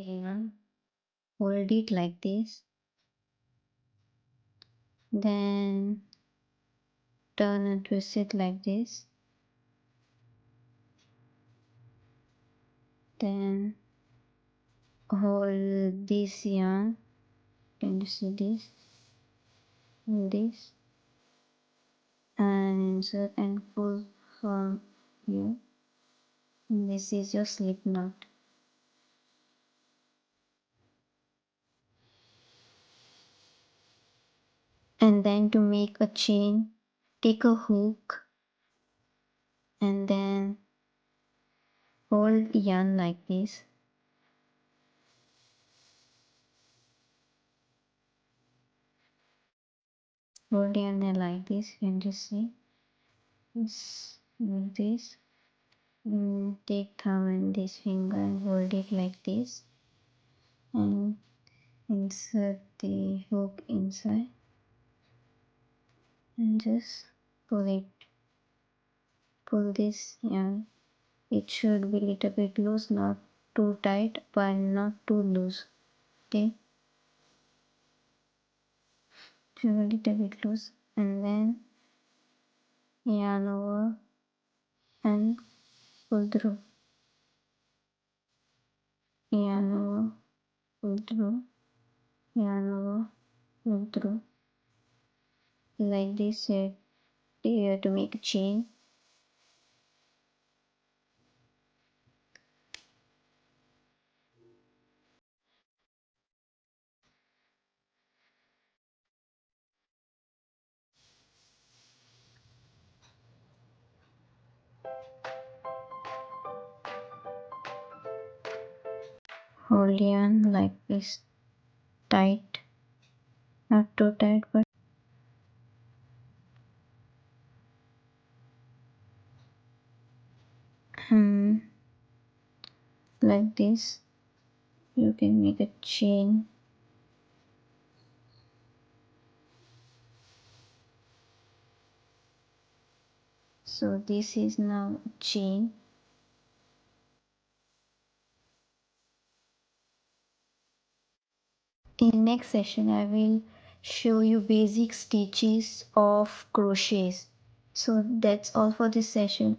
and hold it like this, then turn and twist it like this, then hold this yarn. Can you see this? Hold this and insert and pull from here. And this is your slip knot. And then to make a chain, take a hook and then hold yarn like this. Hold yarn like this. You can just see this, like this. And take thumb and this finger and hold it like this. And insert the hook inside and just pull this yarn. It should be a little bit loose, not too tight but not too loose. Okay, should be a little bit loose, and then yarn over and pull through, yarn over, pull through, yarn over, pull through, like this. Here to make a chain. Hold yarn like this, tight, not too tight but like this. You can make a chain. So this is now a chain. In next session I will show you basic stitches of crochets. So that's all for this session.